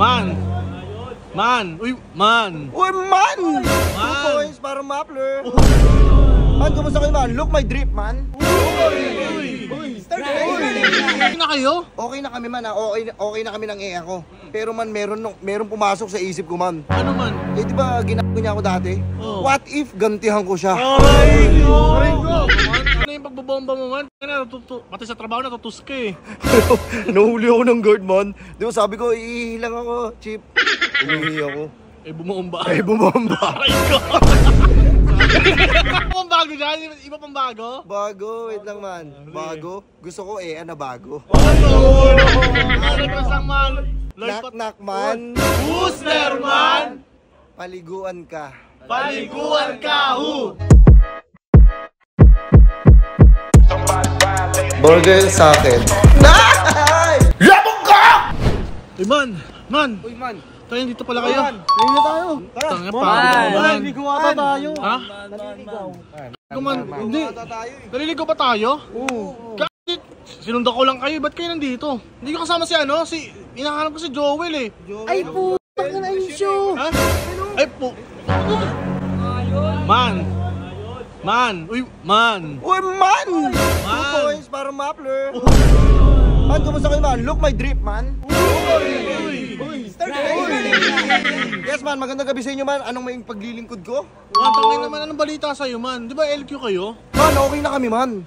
Man! Man! Uy! Man! Uy, man! 2 points para Mapler. Man, kumusta kayo, man? Look my drip, man. Okay na kayo? Okay na kami, man. Okay na kami ng EA ko. Pero man, meron pumasok sa isip ko, man. Ano man? Eh, di ba ginagawa niya ako dati? Oh. What if gantihan ko siya? Aray ko! Ano yung pagbobomba mo, man? Pati sa trabaho natutus ka eh. Nahuli ako ng guard, man. Di ba sabi ko, iihilang ako, Chip. Umihi ako. Eh, bumomba. Eh, bumomba. Aray ko! Iba pang bago dyan? Iba pang bago? Bago, wait lang, man. Bago? Gusto ko na bago. Knock, knock, man. Who's there, man? Paliguan ka. Paliguan ka, who? Burger sa akin. Labog ka! Eh, man! Man! Uy, man. Tayo, dito pala kayo. Tingin na tayo. Tara. Tanga pa. Naliligo ata tayo. Ha? Naliligaw. Hindi. Naliligo pa tayo? Oo. Kasi sinundan ko lang kayo. Ba't kayo nandito? Hindi ko kasama si ano? Hinahanap ko si Joel eh. Ay, putak na yung show. Ha? Ay po. Man. Man. Uy, man. Uy, man! 2 points para Mapler. Man, kumusta kayo, man? Look my drip, man. Yes, man. Magandang gabi sa inyo, man. Anong may paglilingkod ko? Man, tangin naman. Anong balita sa'yo, man? Di ba LQ kayo? Man, okay na kami, man.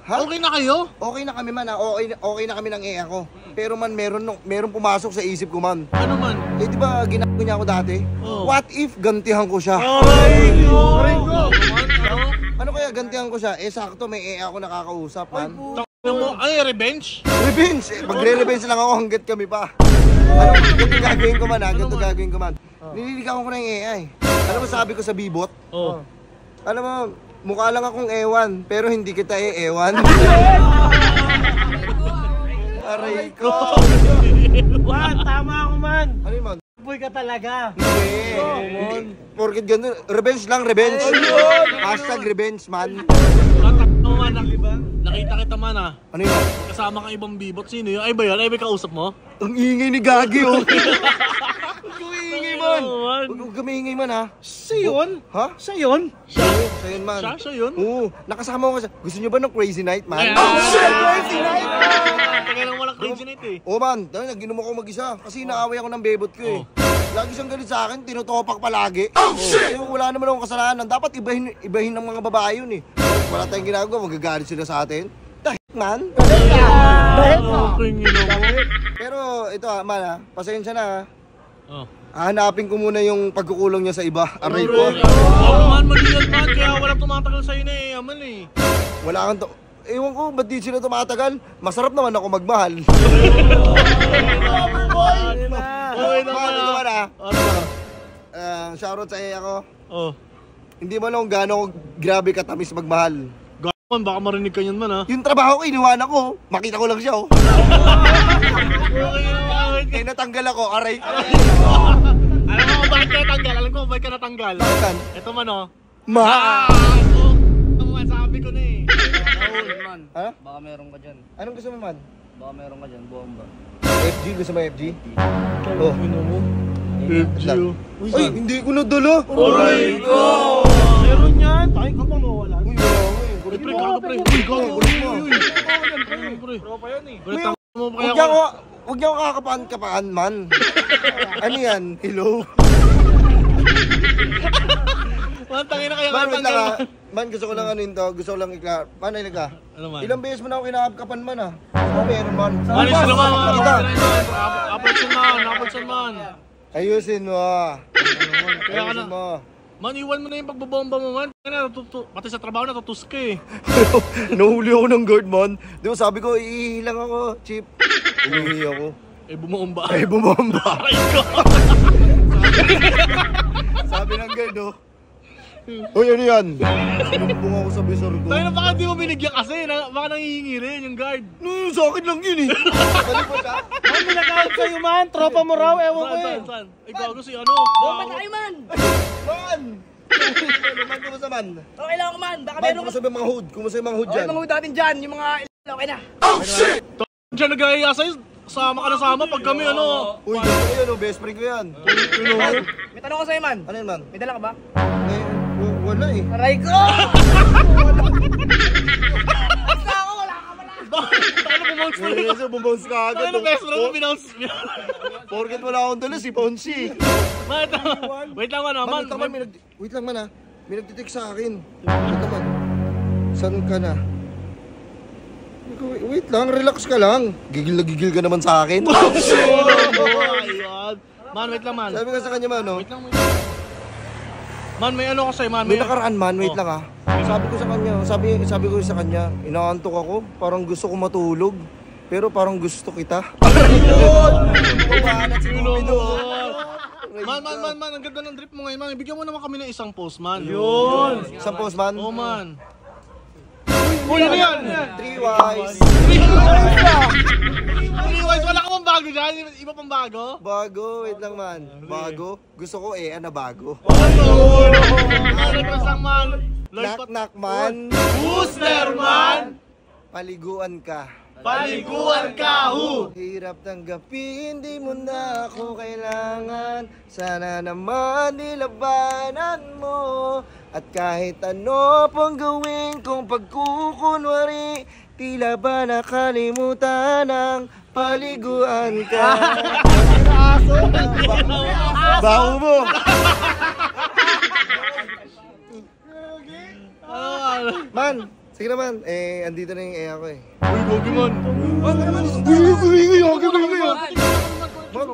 Ha? Okay na kayo? Okay na kami, man. Okay na kami ng EA ko. Pero man, meron pumasok sa isip ko, man. Ano man? Eh, di ba ginagawa niya ako dati? Oh. What if gantihan ko siya? Aray ko! Ano kaya gantihan ko siya? Eh, sakto may EA ako nakakausap, man. Ay, revenge? Revenge! Magre-revenge lang ako hanggat kami pa. Ano, ganito gagawin ko, man, ha? Ganito gagawin ko, man. Nililigawan ko na yung EA. Alam mo sabi ko sa bibot? Oo. Alam mo, mukha lang akong ewan, pero hindi kita ewan. Aray ko! Man, tama ako, man. Ano yun, man? Boy ka talaga. Hindi. Porkit ganun. Revenge lang, revenge. Hashtag revenge, man. Nakita kita man ah. Ano yun, man? Kasama kang ibang bibot. Sino yun? Ay ba yan? Ay ba kausap mo? Ang ingay ni Gagi, oh. Huwag kumiingay, man. Huwag kumiingay, man, ha? Siya yun? Ha? Siya yun? Siya yun, man. Siya yun? Oo. Nakasama ko kasi. Gusto nyo ba ng crazy night, man? Oh shit! Crazy night! Tagal lang walang crazy night eh. Oh, man. Nag-inom ako mag-isa. Kasi inaaway ako ng bebot ko, eh. Lagi siyang galit sa akin. Tinutopak palagi. Oh, shit! Wala naman akong kasalanan. Dapat ibahin ng mga babae yun, eh. Wala tayong ginagawa. Magagalit sila sa atin. Man. Pero ito, man, ha. Pasensya na, ha. Oh. Hahanapin ko muna yung pagkukulong niya sa iba. Aray ko. Man, mali yan man. Kaya walang tumatagal sa'yo na eh. Aman eh. Wala kang to... Ewan ko, ba't di sila tumatagal? Masarap naman ako magmahal. Okay naman ah. Ano ba? Shoutout sa iya ko. Oh. Hindi mo lang gano'ng grabe katamis magmahal. Gawin, baka marinig ka yan man ah. Yung trabaho ko, iniwanan ko. Makita ko lang siya, oh. Eh, natanggal ako, aray. Alam mo kung bakit ka natanggal? Alam ko kung bakit ka natanggal? Bakit? Ito man oh. Ito man, sabi ko na eh. Man, Ha? baka meron ka dyan. Anong gusto mo, man? Baka meron ka dyan, bomba. FG? Gusto mo FG? Oh. FG oh. Ay, hindi ko nadala. Aray ko! Meron yan! Tayo ka bang mawala? Uy, wala ko eh. Uy, pre, gago pre. Uy, gago. Uy, Tropa yan eh. pre. Mo pa Huwag kaya niyo ako, huwag niyo ako kakapaan-kapaan, man. Ano yan? Hello? Man, tangin na kaya Man, wait lang, natanggal. ha. Man, gusto ko lang ano yun to. Gusto ko lang iklar. Man, ilag ka. Ano man? Ilang beses mo na ako kinakapkapan, man, ha? Ano meron, man? Man, isa naman. Kita. Apelson man. Ayusin mo, ha. Kaya ka Ayusin na. mo. Man, iwan mo na yung pagbobomba mo, man. Pati sa trabaho natutus ka eh. Nahuli ako ng guard, man. Di ba sabi ko, iihilang ako, Chip. Umihi ako. Eh, bumomba. Ay, bumomba. Aray ko. Sabi ng guard, oh. Uy, ano yan? Sinumbong ako sa bisor ko. Tayo na baka di mo binigyan kasi. Baka nangihingi rin yung guard. No, sa akin lang yun, eh. Balik mo siya. Man, nilagawad sa'yo, man. Tropa mo raw, ewan ko eh. Saan? Ay, gago si ano. Bomba tayo, man! Man! Man, kumusta, man? Okay lang ako, man. Baka Man, meron kumusta ba yung mga hood? Kumusta yung mga hood Okay, dyan? mga natin dyan. Yung mga okay na. Diyan nag-aaya sa'yo. sama ka na sama pag kami ano. Uy, gusto ko yun, oh, best friend ko yan. May tanong ko sa'yo, man. Ano yun, man? May dala ka ba? Eh, wala eh. Aray ko! Ano bumounce na yun? Kasi bumounce ka agad. Ano best friend mo binounce? Porket wala akong dala, si Ponzi. Wait lang man, Man, wait lang man ha. May nagtitik sa akin. Wait lang man. Saan ka na? Wait lang, relax ka lang. Gigil na gigil ka naman sa akin. Ayun. Man, wait lang man. Sabi ko sa kanya man, no? Wait lang. Man, may ano ko sa'yo, man. May nakaraan man, wait Oh. lang ha. Sabi ko sa kanya, sabi ko sa kanya, inaantok ako, parang gusto ko matulog. Pero parang gusto kita. Man, ang ganda ng drip mo ngayon, man. Bigyan mo naman kami ng isang post, man. Isang post man? Oh, man. Uy, ano yan? 3 wise. 3 wise, wala ka pang bago dyan? Iba pang bago? Bago, wait lang man. Bago? Gusto ko na bago. Request lang, man. Knock knock man. Booster, man. Paliguan ka. Paliguan ka, hu! Hirap tanggapin, di mo na ako kailangan. Sana naman nilabanan mo. At kahit ano pang gawin kong pagkukunwari, tila ba nakalimutan ang paliguan ka. Baho mo. Man, sige naman. Andito na yung ako eh. Uy, gogi, man.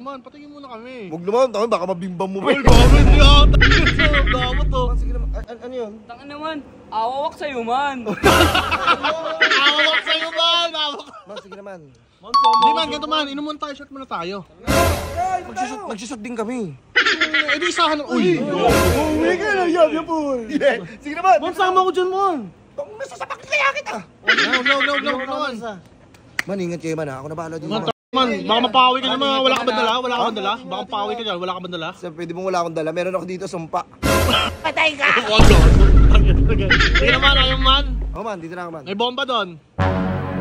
Man, patingin muna kami. Huwag naman, baka mabimbang mo ba? Uy, gawin niya. Gawin to. Man, sige naman. Ano yun? Tangin naman. Awawak sa'yo, man. Awak sa'yo, man. Awak. Man, sige naman. Hindi, man. Ganito, man. Inom muna tayo. Shot muna tayo. Magsisot din kami. Eh, di isahan. Uy. Uwi ka na, yan po. Sige naman. Man, sama ko dyan, man. Nasasapak kaya kita. No, man. Man, ingat kayo man ha. Ako na bahala din. Man, baka mapawi ka naman. Wala ka ba dala? Wala ka ba dala? Baka mapawi ka dyan. Wala ka ba dala? Pwede mong wala akong dala. Meron ako dito, sumpa. Patay ka! Sige naman, ayun, man. Oh man, dito na ako man. May bomba doon.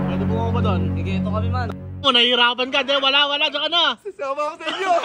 Pwede bumama ba doon? Gigito kami, man. Nahihirapan ka. Wala. Diyan ka na. Sama ako sa inyo.